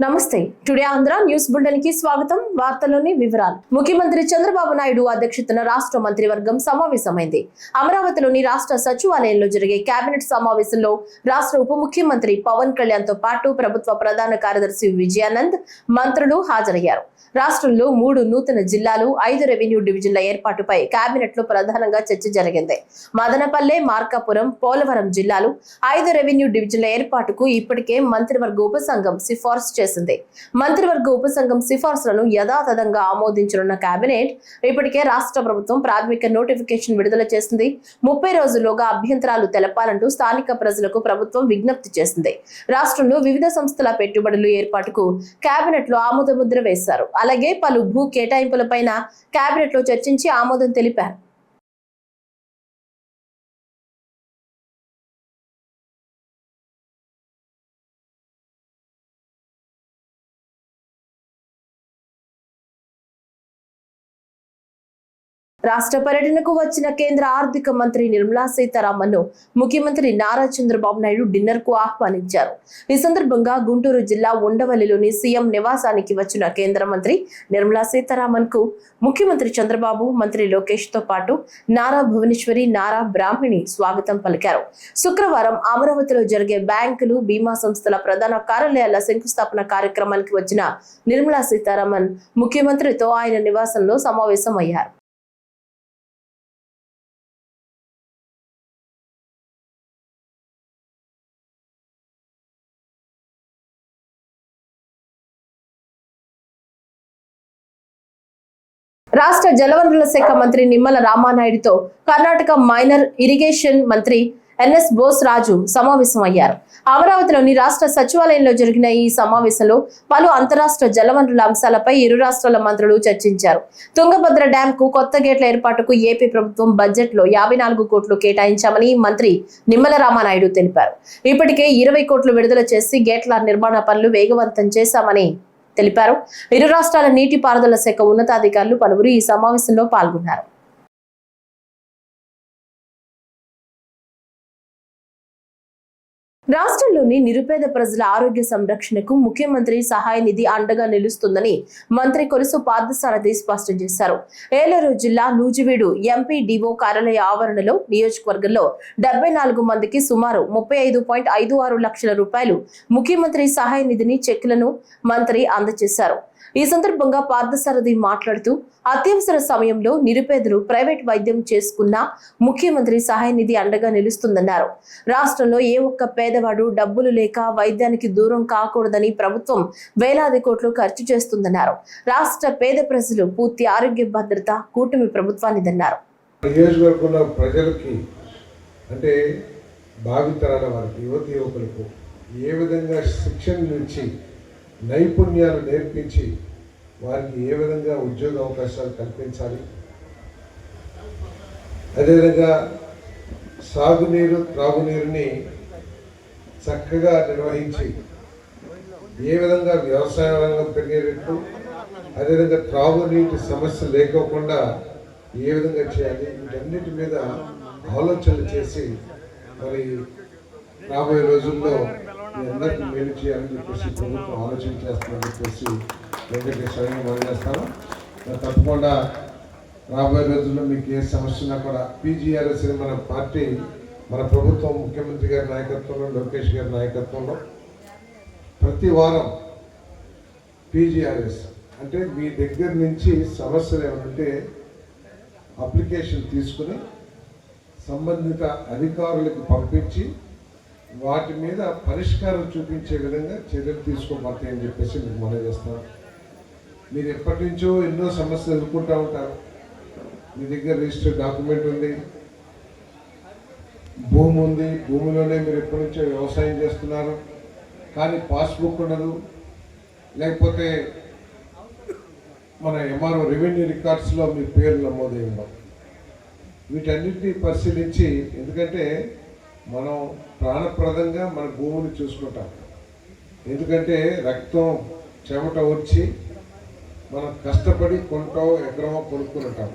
నమస్తే. Today Andhra news bulletin కి స్వాగతం. వార్తల్లోని వివరాలు. ముఖ్యమంత్రి చంద్రబాబు నాయుడు అధ్యక్షతన రాష్ట్ర మంత్రివర్గం సమావేశమైంది. అమరావతిలోని రాష్ట్ర సచివాలయంలో జరిగే కేబినెట్ సమావేశంలో రాష్ట్ర ఉప ముఖ్యమంత్రి పవన్ కళ్యాణ్ తో పాటు ప్రభుత్వ ప్రధాన కార్యదర్శి విజయానంద్ మంత్రులు హాజరయ్యారు. రాష్ట్రంలో 3 నూతన జిల్లాలు, 5 రెవెన్యూ డివిజన్ల ఏర్పాటుపై కేబినెట్ లో ప్రధానంగా చర్చ జరిగింది. మదనపల్లె, మార్కాపురం, పోలవరం జిల్లాలు, 5 రెవెన్యూ డివిజన్ల ఏర్పాటుకు ఇప్పటికే మంత్రివర్గ ఉపసంఘం సిఫార్సు చేసింది. మంత్రివర్గ ఉపసంఘం సిఫార్సులను యథాతథంగా ఆమోదించనున్న కేబినెట్ ఇప్పటికే రాష్ట్ర ప్రభుత్వం ప్రాథమిక నోటిఫికేషన్ విడుదల చేసింది. 30 రోజుల్లోగా అభ్యంతరాలు తెలపాలంటూ స్థానిక ప్రజలకు ప్రభుత్వం విజ్ఞప్తి చేసింది. రాష్ట్రంలో వివిధ సంస్థల పెట్టుబడులు ఏర్పాటుకు కేబినెట్ లో ఆమోదముద్ర వేశారు. అలాగే పలు భూ కేటాయింపులపైన కేబినెట్ లో చర్చించి ఆమోదం తెలిపారు. రాష్ట్ర పర్యటనకు వచ్చిన కేంద్ర ఆర్థిక మంత్రి నిర్మలా సీతారామన్ ను ముఖ్యమంత్రి నారా చంద్రబాబు నాయుడు డిన్నర్ కు ఆహ్వానించారు. ఈ సందర్భంగా గుంటూరు జిల్లా ఉండవల్లిలోని సీఎం నివాసానికి వచ్చిన కేంద్ర మంత్రి నిర్మలా సీతారామన్ కు ముఖ్యమంత్రి చంద్రబాబు, మంత్రి లోకేష్ తో పాటు నారా భువనేశ్వరి, నారా బ్రాహ్మణి స్వాగతం పలికారు. శుక్రవారం అమరావతిలో జరిగే బ్యాంకులు, బీమా సంస్థల ప్రధాన కార్యాలయాల శంకుస్థాపన కార్యక్రమానికి వచ్చిన నిర్మలా సీతారామన్ ముఖ్యమంత్రితో ఆయన నివాసంలో సమావేశమయ్యారు. రాష్ట్ర జలవనరుల శాఖ మంత్రి నిమ్మల రామానాయుడుతో కర్ణాటక మైనర్ ఇరిగేషన్ మంత్రి ఎన్ఎస్ బోస్ రాజు సమావేశమయ్యారు. అమరావతిలోని రాష్ట్ర సచివాలయంలో జరిగిన ఈ సమావేశంలో పలు అంతరాష్ట్ర జలవనరుల అంశాలపై ఇరు రాష్ట్రాల మంత్రులు చర్చించారు. తుంగభద్ర డ్యాం కు కొత్త గేట్ల ఏర్పాటుకు ఏపీ ప్రభుత్వం బడ్జెట్ లో 54 కోట్లు కేటాయించామని మంత్రి నిమ్మల రామానాయుడు తెలిపారు. ఇప్పటికే 20 కోట్లు విడుదల చేసి గేట్ల నిర్మాణ పనులు వేగవంతం చేశామని తెలిపారు. ఇరు రాష్ట్రాల నీటిపారుదల శాఖ ఉన్నతాధికారులు పలువురు ఈ సమావేశంలో పాల్గొన్నారు. రాష్ట్రంలోని నిరుపేద ప్రజల ఆరోగ్య సంరక్షణకు ముఖ్యమంత్రి సహాయ నిధి అండగా నిలుస్తుందని మంత్రి కొలుసు పార్థసారథి స్పష్టం చేశారు. ఏలూరు జిల్లా నూజివీడు ఎంపీడీఓ కార్యాలయ ఆవరణలో నియోజకవర్గంలో 74 మందికి సుమారు 35.56 లక్షల రూపాయలు ముఖ్యమంత్రి సహాయ నిధిని చెక్కులను మంత్రి అందజేశారు. ఈ సందర్భంగా పార్థసారథి మాట్లాడుతూ అత్యవసర సమయంలో నిరుపేదలు ప్రైవేట్ వైద్యం చేసుకున్నా ముఖ్యమంత్రి సహాయ నిధి అండగా నిలుస్తుందన్నారు. రాష్ట్రంలో ఏ ఒక్క పేదవాడు డబ్బులు లేక వైద్యానికి దూరం కాకూడదని ప్రభుత్వం వేలాది కోట్లు ఖర్చు చేస్తుందన్నారు. రాష్ట్ర పేద ప్రజలు పూర్తి ఆరోగ్య భద్రత కూటమి ప్రభుత్వానిదన్నారు. నియోజకవర్గంలో ప్రజలకి అంటే భావితరాల వారికి యువతి యువకులకు ఏ విధంగా శిక్షణ నుంచి నైపుణ్యాలు నేర్పించి వారికి ఏ విధంగా ఉద్యోగ అవకాశాలు కల్పించాలి, అదేవిధంగా సాగునీరు, త్రాగునీరుని చక్కగా నిర్వహించి ఏ విధంగా వ్యవసాయ రంగం పెరిగేటట్టు, అదేవిధంగా త్రాగునీటి సమస్య లేకోకుండా ఏ విధంగా చేయాలి, వీటన్నిటి మీద ఆలోచనలు చేసి మరి రాబోయే రోజుల్లో అందరికీ మేలు చేయాలని చెప్పేసి ప్రభుత్వం ఆలోచన చేస్తుందని చెప్పేసి వెంకటేశ్వరంగా మనం చేస్తాను. తప్పకుండా రాబోయే రోజుల్లో మీకు ఏ సమస్య ఉన్నా కూడా పీజీఆర్ఎస్ మన పార్టీ, మన ప్రభుత్వం, ముఖ్యమంత్రి గారి నాయకత్వంలో, లోకేష్ గారి నాయకత్వంలో ప్రతి వారం పీజీఆర్ఎస్ అంటే మీ దగ్గర నుంచి సమస్యలు ఏమంటే అప్లికేషన్ తీసుకుని సంబంధిత అధికారులకు పంపించి వాటి మీద పరిష్కారం చూపించే విధంగా చర్యలు తీసుకోబడతాయని చెప్పేసి మీకు మనం చేస్తాం. మీరు ఎప్పటి నుంచో ఎన్నో సమస్యలు ఎదుర్కొంటూ ఉంటారు. మీ దగ్గర రిజిస్టర్ డాక్యుమెంట్ ఉంది, భూమి ఉంది, భూమిలోనే మీరు ఎప్పటి నుంచో వ్యవసాయం చేస్తున్నారు, కానీ పాస్బుక్ ఉండదు, లేకపోతే మన ఎంఆర్ఓ రెవెన్యూ రికార్డ్స్లో మీ పేరు నమోదై ఉండవు. వీటన్నిటిని పరిశీలించి, ఎందుకంటే మనం ప్రాణప్రదంగా మన భూమిని చూసుకుంటాం, ఎందుకంటే రక్తం చెమట వచ్చి మనం కష్టపడి కొంటాం, ఎకరమో కొనుక్కుని ఉంటాం.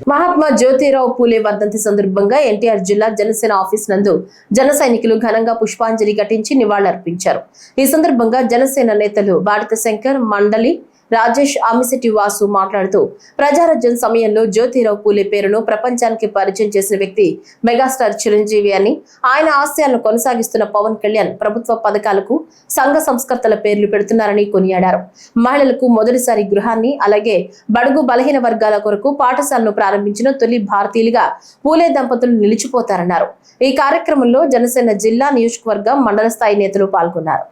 మహాత్మా జ్యోతిరావు పూలే వర్ధంతి సందర్భంగా ఎన్టీఆర్ జిల్లా జనసేన ఆఫీస్ నందు జన సైనికులు ఘనంగా పుష్పాంజలి ఘటించి నివాళులర్పించారు. ఈ సందర్భంగా జనసేన నేతలు భారత శంకర్, మండలి రాజేష్, ఆమిశెట్టి వాసు మాట్లాడుతూ ప్రజారాజ్యం సమయంలో జ్యోతిరావు పూలే పేరును ప్రపంచానికి పరిచయం చేసిన వ్యక్తి మెగాస్టార్ చిరంజీవి అని, ఆయన ఆశయాలను కొనసాగిస్తున్న పవన్ కళ్యాణ్ ప్రభుత్వ పథకాలకు సంఘ సంస్కర్తల పేర్లు పెడుతున్నారని కొనియాడారు. మహిళలకు మొదటిసారి గృహాన్ని, అలాగే బడుగు బలహీన వర్గాల కొరకు పాఠశాలను ప్రారంభించిన తొలి భారతీయులుగా పూలే దంపతులు నిలిచిపోతారన్నారు. ఈ కార్యక్రమంలో జనసేన జిల్లా, నియోజకవర్గ, మండల స్థాయి నేతలు పాల్గొన్నారు.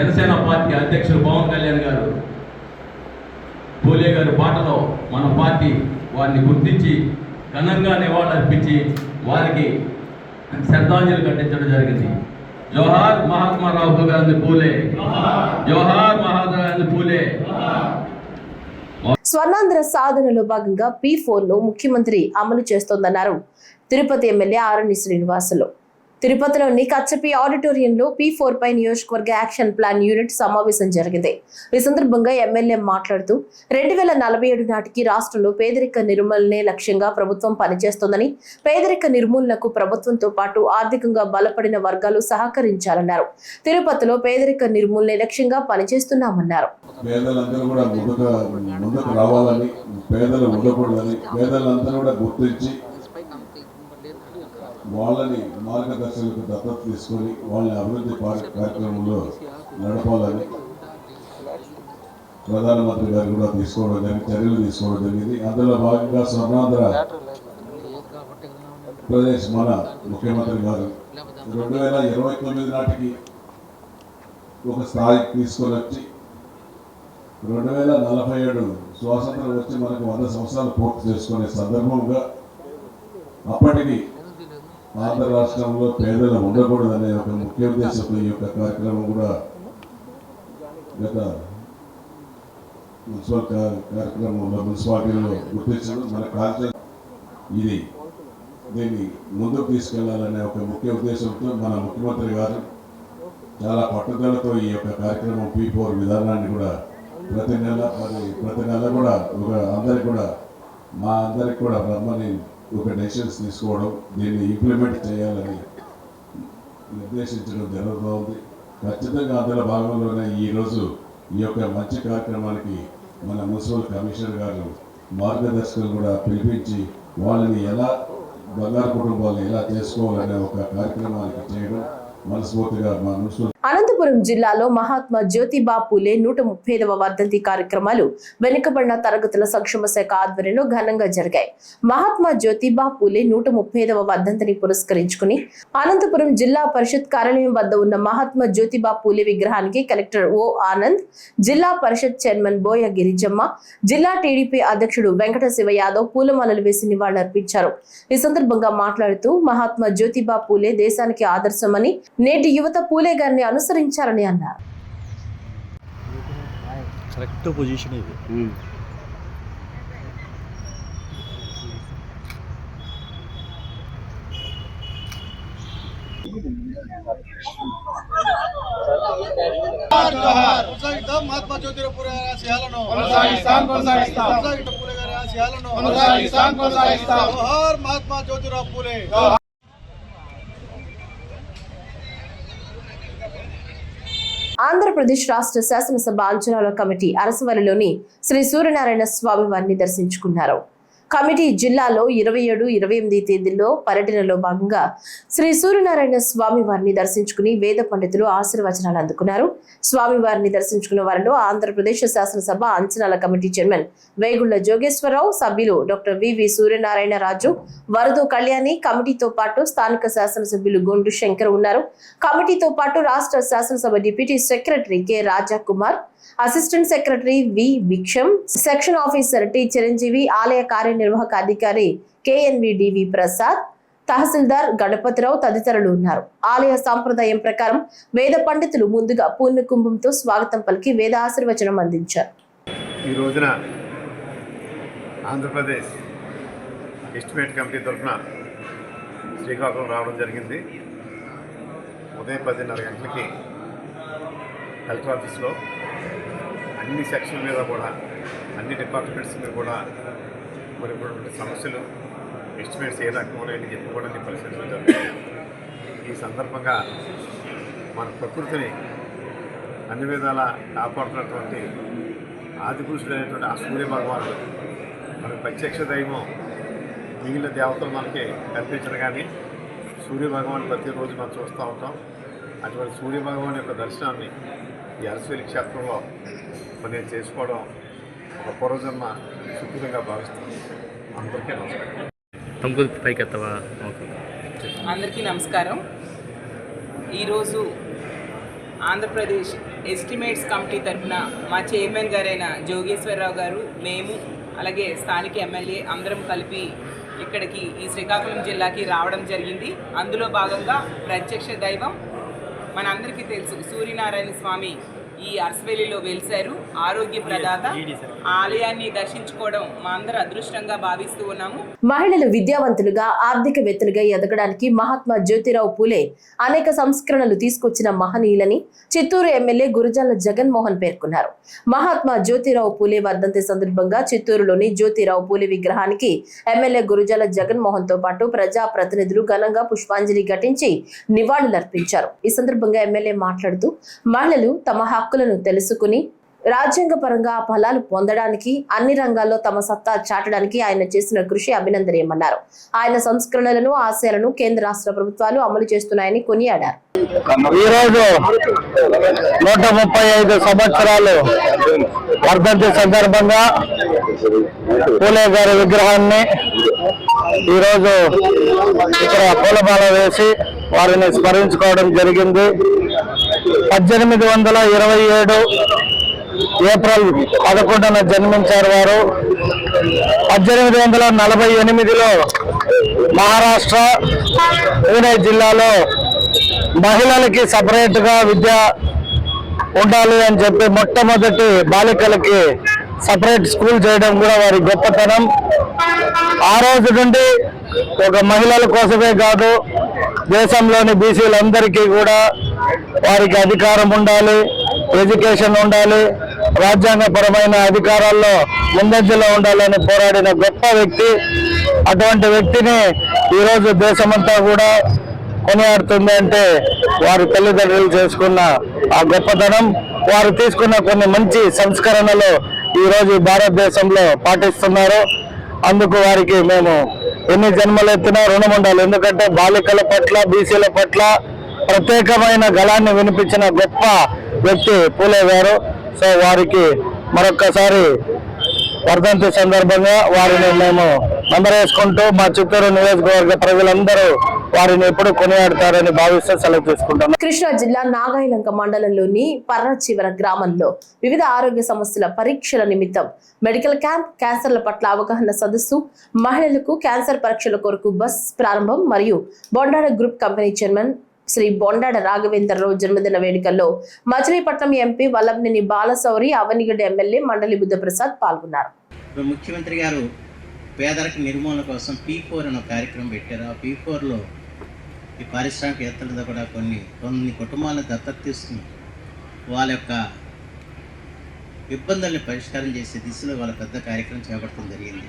జనసేన పార్టీ అధ్యక్షుడు పవన్ కళ్యాణ్ గారు పూలే గారి బాటలో మన పార్టీ వారిని గుర్తించి ఘనంగా నివాళులర్పించి వారికి శ్రద్ధాంజలి ఘటించడం జరిగింది. జోహార్ మహాత్మా రావు గాంధీ పూలే, జోహార్ మహాత్మా గాంధీ పూలే. స్వర్ణాంధ్ర సాధనలో భాగంగా P4 ను ముఖ్యమంత్రి అమలు చేస్తోందన్నారు తిరుపతి ఎమ్మెల్యే ఆరణి శ్రీనివాసులు. తిరుపతిలోని కచ్చపి ఆడిటోరియంలో P4 పై నియోజకవర్గ యాక్షన్ ప్లాన్ యూనిట్ సమావేశం జరిగింది. ఈ సందర్భంగా ఎమ్మెల్యే మాట్లాడుతూ 2047 నాటికి రాష్ట్రంలో పేదరిక నిర్మూలనే లక్ష్యంగా ప్రభుత్వం పనిచేస్తోందని, పేదరిక నిర్మూలనకు ప్రభుత్వంతో పాటు ఆర్థికంగా బలపడిన వర్గాలు సహకరించాలన్నారు. తిరుపతిలో పేదరిక నిర్మూలనే లక్ష్యంగా పనిచేస్తున్నామన్నారు. పేదలందరూ కూడా ముందుకు రావాలని, పేదలు ఉండకూడదని, పేదలందరూ కూడా గుర్తించి వాళ్ళని మార్గదర్శకులకు దత్తత తీసుకొని వాళ్ళని అభివృద్ధి కార్యక్రమంలో నడపాలని ప్రధానమంత్రి గారు కూడా చర్యలు తీసుకోవడం జరిగింది. అందులో భాగంగా స్వర్ణాంధ్ర ప్రదేశ్ మన ముఖ్యమంత్రి గారు 2029 నాటికి ఒక స్థాయికి తీసుకొని వచ్చి 2047 స్వాతంత్రం వచ్చి మనకు 100 సంవత్సరాలు పూర్తి చేసుకునే సందర్భంగా అప్పటికి ఆంధ్ర రాష్ట్రంలో పేదలు ఉండకూడదనే ఒక ముఖ్య ఉద్దేశంతో ఈ యొక్క కార్యక్రమం కూడా గత మున్సిపల్ కార్యక్రమంలో మున్సిపాలిటీలో గుర్తించడం మన కార్యక్రమం దీన్ని ముందుకు తీసుకెళ్లాలనే ఒక ముఖ్య ఉద్దేశంతో మన ముఖ్యమంత్రి గారు చాలా పట్టుదలతో ఈ యొక్క కార్యక్రమం P4 విధానాన్ని కూడా ప్రతి నెల కూడా అందరికి కూడా రమ్మని ఒక డెసిషన్స్ తీసుకోవడం, దీన్ని ఇంప్లిమెంట్ చేయాలని నిర్దేశించడం జరుగుతోంది. ఖచ్చితంగా అందులో భాగంలోనే ఈరోజు ఈ యొక్క మంచి కార్యక్రమానికి మన మున్సిపల్ కమిషనర్ గారు మార్గదర్శకులు కూడా పిలిపించి వాళ్ళని ఎలా బంగారు కుటుంబాలను ఎలా చేసుకోవాలనే ఒక కార్యక్రమానికి చేయడం మనస్ఫూర్తిగా మా మున్సిపల్. అనంతపురం జిల్లాలో మహాత్మా జ్యోతిబా పూలే 135వ వర్ధంతి కార్యక్రమాలు వెనుకబడిన తరగతుల సంక్షేమ శాఖ ఆధ్వర్యంలో ఘనంగా జరిగాయి. మహాత్మా జ్యోతిబా పూలే 135వ వర్ధంతిని పురస్కరించుకుని అనంతపురం జిల్లా పరిషత్ కార్యాలయం వద్ద ఉన్న మహాత్మా జ్యోతిబా పూలే విగ్రహానికి కలెక్టర్ ఓ ఆనంద్, జిల్లా పరిషత్ చైర్మన్ బోయ గిరిజమ్మ, జిల్లా టీడీపీ అధ్యక్షుడు వెంకట శివ యాదవ్ పూలమాలలు వేసి నివాళులర్పించారు. ఈ సందర్భంగా మాట్లాడుతూ మహాత్మా జ్యోతిబా పూలే దేశానికి ఆదర్శమని, నేటి యువత పూలే గారిని అనుసరించాలని అన్నారు. కరెక్ట్ పొజిషన్ ఇది. మహాత్మా జ్యోతిరావు పూలే గారి ఆశయాలను జోహార్ మహాత్మా జ్యోతిరావు పూలే. ఆంధ్రప్రదేశ్ రాష్ట్ర శాసనసభ అంచనాల కమిటీ అరసవల్లిలోని శ్రీ సూర్యనారాయణ స్వామి వారిని దర్శించుకున్నారు. కమిటీ జిల్లాలో 27, 28 తేదీల్లో పర్యటనలో భాగంగా శ్రీ సూర్యనారాయణ స్వామి వారిని దర్శించుకుని వేద పండితులు ఆశీర్వచనాలు అందుకున్నారు. స్వామి వారిని దర్శించుకున్న వారిలో ఆంధ్రప్రదేశ్ శాసనసభ అంచనాల కమిటీ చైర్మన్ వేగుళ్ల జోగేశ్వరరావు, సభ్యులు డాక్టర్ వివి సూర్యనారాయణ రాజు, వరదు కళ్యాణి, కమిటీతో పాటు స్థానిక శాసనసభ్యులు గొండు శంకర్ ఉన్నారు. కమిటీతో పాటు రాష్ట్ర శాసనసభ డిప్యూటీ సెక్రటరీ కె రాజా కుమార్, అసిస్టెంట్ సెక్రటరీ వి భిక్షం, సెక్షన్ ఆఫీసర్ టి చిరంజీవి, ఆలయ కార్యనిర్వాహక అధికారి KNVDV ప్రసాద్, తహసీల్దార్ గణపతిరావు తదితరులు ఉన్నారు. ఆలయ సాంప్రదాయం ప్రకారం వేద పండితులు ముందుగా పూర్ణ కుంభంతో స్వాగతం పలికి వేద ఆశీర్వచనం అందించారు. ఈ రోజున ఆంధ్రప్రదేశ్ ఎస్టిమేట్ కమిటీ తరఫున శ్రీకాకుళం రావడం జరిగింది. ఉదయం 10:30 గంటలకి కలెక్టర్ ఆఫీస్లో అన్ని సెక్షన్ల మీద కూడా, అన్ని డిపార్ట్మెంట్స్ మీద కూడా మరి ఇప్పుడు సమస్యలు ఎస్టిమేట్స్ ఏ రకంగా ఉన్నాయని చెప్పి కూడా నేను పరిశీలించడం జరుగుతుంది. ఈ సందర్భంగా మన ప్రకృతిని అన్ని విధాలా కాపాడుతున్నటువంటి ఆదిపురుషుడైనటువంటి ఆ సూర్య భగవానుడు మనకి ప్రత్యక్ష దైవం. మిగిలిన దేవతలు మనకి కనిపించరు, కానీ సూర్య భగవాన్ ప్రతిరోజు మనం చూస్తూ ఉంటాం. అటువంటి సూర్య భగవాన్ యొక్క దర్శనాన్ని ఈ అరసవెల్లి క్షేత్రంలో నేను చేసుకోవడం ఒక పూర్వజన్మ సుఖంగా భావిస్తాను. అందరికీ నమస్కారం. అందరికీ నమస్కారం. ఈరోజు ఆంధ్రప్రదేశ్ ఎస్టిమేట్స్ కమిటీ తరఫున మా చైర్మన్ గారైన జోగేశ్వరరావు గారు, మేము అలాగే స్థానిక ఎమ్మెల్యే అందరం కలిపి ఇక్కడికి ఈ శ్రీకాకుళం జిల్లాకి రావడం జరిగింది. అందులో భాగంగా ప్రత్యక్ష దైవం మనందరికీ తెలుసు సూర్యనారాయణ స్వామి ఈ అరసవెల్లిలో వెలిశారు. ఆరోగ్య ప్రదాత. ఆలయాన్ని దర్శించుకోవడం మా అందరూ అదృష్టంగా భావిస్తూ ఉన్నాము. మహిళలు విద్యావంతులుగా ఆర్థికవేత్తలుగా ఎదగడానికి మహాత్మా జ్యోతిరావు పూలే అనేక సంస్కరణలు తీసుకొచ్చిన మహనీయులని చిత్తూరు ఎమ్మెల్యే గురజాల జగన్మోహన్ పేర్కొన్నారు. మహాత్మా జ్యోతిరావు పూలే వర్ధంతి సందర్భంగా చిత్తూరులోని జ్యోతిరావు పూలే విగ్రహానికి ఎమ్మెల్యే గురజాల జగన్మోహన్ తో పాటు ప్రజా ప్రతినిధులు ఘనంగా పుష్పాంజలి ఘటించి నివాళులర్పించారు. ఈ సందర్భంగా ఎమ్మెల్యే మాట్లాడుతూ మహిళలు తమ హక్కులను తెలుసుకుని రాజ్యాంగపరంగా ఫలాలు పొందడానికి అన్ని రంగాల్లో తమ సత్తా చాటడానికి ఆయన చేసిన కృషి అభినందనీయమన్నారు. ఆయన సంస్కరణలను ఆశయాలను కేంద్ర రాష్ట్ర ప్రభుత్వాలు అమలు చేస్తున్నాయని కొనియాడారు. ఈరోజు 135 సంవత్సరాలు వర్ధంతి సందర్భంగా పూలే గారి విగ్రహాన్ని ఈరోజు ఇక్కడ పూలమాల వేసి వారిని స్మరించుకోవడం జరిగింది. 1827 ఏప్రిల్ 11న జన్మించారు వారు. 1848లో మహారాష్ట్ర పూణే జిల్లాలో మహిళలకి సపరేట్ గా విద్య ఉండాలి అని చెప్పి మొట్టమొదటి బాలికలకి సపరేట్ స్కూల్ చేయడం కూడా వారి గొప్పతనం. ఆ రోజు నుండి ఒక మహిళల కోసమే కాదు, దేశంలోని బీసీలందరికీ కూడా వారికి అధికారం ఉండాలి, ఎడ్యుకేషన్ ఉండాలి, రాజ్యాంగపరమైన అధికారాల్లో ముందంజలో ఉండాలని పోరాడిన గొప్ప వ్యక్తి. అటువంటి వ్యక్తిని ఈరోజు దేశమంతా కూడా కొనియాడుతుంది అంటే వారి తల్లిదండ్రులు చేసుకున్న ఆ గొప్పతనం, వారు తీసుకున్న కొన్ని మంచి సంస్కరణలు ఈరోజు భారతదేశంలో పాటిస్తున్నారు. అందుకు వారికి మేము ఎన్ని జన్మలు ఎత్తినా రుణం ఉండాలి. ఎందుకంటే బాలికల పట్ల, బీసీల పట్ల ప్రత్యేకమైన గళాన్ని వినిపించిన గొప్ప వ్యక్తి పూలే గారు. సో వారికి మరొక్కసారి వర్ధంతి సందర్భంగా వారిని మేము నంబరేసుకుంటూ మా చిత్తూరు నియోజకవర్గ ప్రజలందరూ వారిని ఎప్పుడు కొనియాడతారని భావిస్తూ సెలవు తీసుకుంటున్నాం. కృష్ణా జిల్లా నాగాయలంక మండలంలోని పర్రచివర గ్రామంలో వివిధ ఆరోగ్య సమస్యల పరీక్షల నిమిత్తం మెడికల్ క్యాంప్, క్యాన్సర్ల పట్ల అవగాహన సదస్సు, మహిళలకు క్యాన్సర్ పరీక్షల కొరకు బస్ ప్రారంభం మరియు Bondada group company chairman Shri Bondada Raghavendra Rao జన్మదిన వేడుకల్లో మచిలీపట్నం ఎంపీ వల్లభనేని బాలశౌరి, అవనిగడ్డ ఎమ్మెల్యే మండలి బుద్ధప్రసాద్ పాల్గొన్నారు. ముఖ్యమంత్రి గారు పేదరిక నిర్మూలన కోసం P4 అనే కార్యక్రమం పెట్టారు. ఆ P4లో ఈ పారిశ్రామికవేత్తలతో కూడా కొన్ని కుటుంబాలను దత్తత తీసుకుని వాళ్ళ యొక్క ఇబ్బందుల్ని పరిష్కారం చేసే దిశలో వాళ్ళ పెద్ద కార్యక్రమం చేపట్టడం జరిగింది.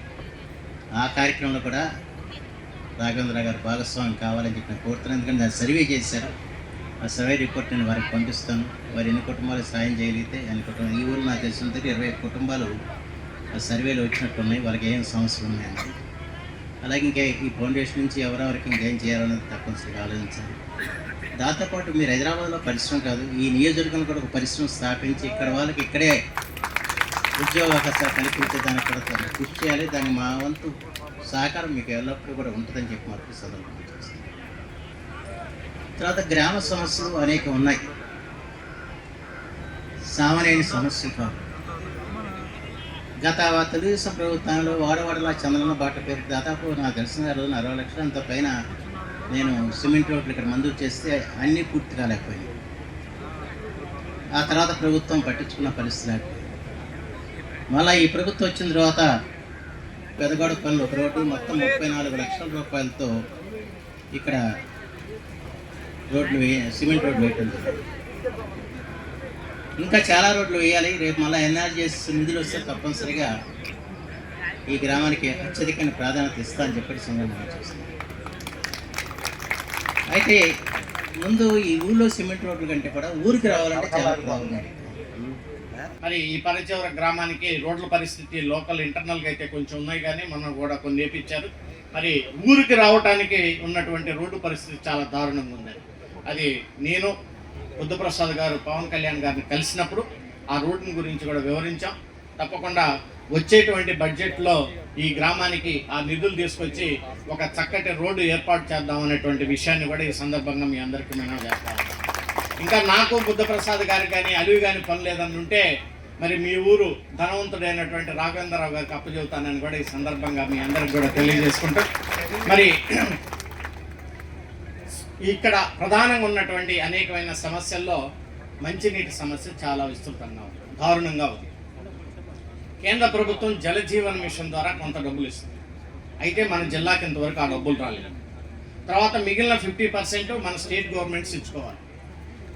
ఆ కార్యక్రమంలో కూడా రాఘవేంద్ర గారు భాగస్వామి కావాలని చెప్పి నేను కోరుతున్నాను. ఎందుకంటే దాన్ని సర్వే చేశారు. ఆ సర్వే రిపోర్ట్ నేను వారికి పంపిస్తాను. వారు ఎన్ని కుటుంబాలకు సాయం చేయగలిగితే అన్ని కుటుంబాలు, ఈ ఊరు నాకు తెలిసినంత 25 కుటుంబాలు ఆ సర్వేలో వచ్చినట్టున్నాయి. వాళ్ళకి ఏం సమస్యలు ఉన్నాయండి. అలాగే ఇంకా ఈ ఫౌండేషన్ నుంచి ఎవరెవరికి ఇంకేం చేయాలన్నది తప్పనిసరిగా ఆలోచించాలి. దాంతోపాటు మీరు హైదరాబాద్లో పరిశ్రమ కాదు, ఈ నియోజకవర్గంలో కూడా ఒక పరిశ్రమ స్థాపించి ఇక్కడ వాళ్ళకి ఇక్కడే ఉద్యోగ అవకాశాలు కల్పించే దానికి కూడా కృషి చేయాలి. దాన్ని మా వంతు సహకారం మీకు ఎల్లప్పుడూ కూడా ఉంటుందని చెప్పి మాకు సందర్భంగా చేస్తాం. తర్వాత గ్రామ సమస్యలు అనేక ఉన్నాయి, సామాన్య సమస్యలు కాదు. గత తెలుగుదేశం ప్రభుత్వంలో వాడవాడలా చంద్రన్న బాట పేరు దాదాపు నాకు తెలిసిన 60 లక్షలు అంత పైన నేను సిమెంట్ రోడ్లు ఇక్కడ మంజూరు చేస్తే అన్నీ పూర్తి కాలేకపోయినాయి. ఆ తర్వాత ప్రభుత్వం పట్టించుకున్న పరిస్థితి లేకపోయింది. మళ్ళీ ఈ ప్రభుత్వం వచ్చిన తర్వాత పెదగొడ పనులు ఒక రోడ్డు మొత్తం 34 లక్షల రూపాయలతో ఇక్కడ రోడ్లు సిమెంట్ రోడ్లు వేయటం జరిగింది. ఇంకా చాలా రోడ్లు వేయాలి. రేపు మళ్ళీ ఎన్ఆర్జీఎస్ నిధులు వస్తే తప్పనిసరిగా ఈ గ్రామానికి అత్యధికమైన ప్రాధాన్యత ఇస్తా అని చెప్పి సందర్భంగా చేస్తున్నాను. అయితే ముందు ఈ ఊళ్ళో సిమెంట్ రోడ్ల కంటే కూడా ఊరికి రావాలంటే చాలా బాగుంది. మరి ఈ పరిచయ గ్రామానికి రోడ్ల పరిస్థితి లోకల్ ఇంటర్నల్గా అయితే కొంచెం ఉన్నాయి, కానీ మనం కూడా కొన్ని వేపించారు. మరి ఊరికి రావడానికి ఉన్నటువంటి రోడ్డు పరిస్థితి చాలా దారుణంగా ఉంది. అది నేను బుద్ధప్రసాద్ గారు పవన్ కళ్యాణ్ గారిని కలిసినప్పుడు ఆ రోడ్డుని గురించి కూడా వివరించాం. తప్పకుండా వచ్చేటువంటి బడ్జెట్లో ఈ గ్రామానికి ఆ నిధులు తీసుకొచ్చి ఒక చక్కటి రోడ్డు ఏర్పాటు చేద్దాం అనేటువంటి విషయాన్ని కూడా ఈ సందర్భంగా మీ అందరికీ మనం చేస్తాం. ఇంకా నాకు బుద్ధప్రసాద్ గారికి కానీ అలివి కానీ పని లేదని ఉంటే మరి మీ ఊరు ధనవంతుడైనటువంటి రాఘవేంద్రరావు గారికి అప్పచెబుతానని కూడా ఈ సందర్భంగా మీ అందరికి కూడా తెలియజేసుకుంటాం. మరి ఇక్కడ ప్రధానంగా ఉన్నటువంటి అనేకమైన సమస్యల్లో మంచినీటి సమస్య చాలా విస్తృతంగా ఉంది, దారుణంగా ఉంది. కేంద్ర ప్రభుత్వం జలజీవన్ మిషన్ ద్వారా కొంత డబ్బులు ఇస్తుంది. అయితే మన జిల్లాకి ఇంతవరకు ఆ డబ్బులు రాలేదు. తర్వాత మిగిలిన 50% మన స్టేట్ గవర్నమెంట్స్ ఇచ్చుకోవాలి.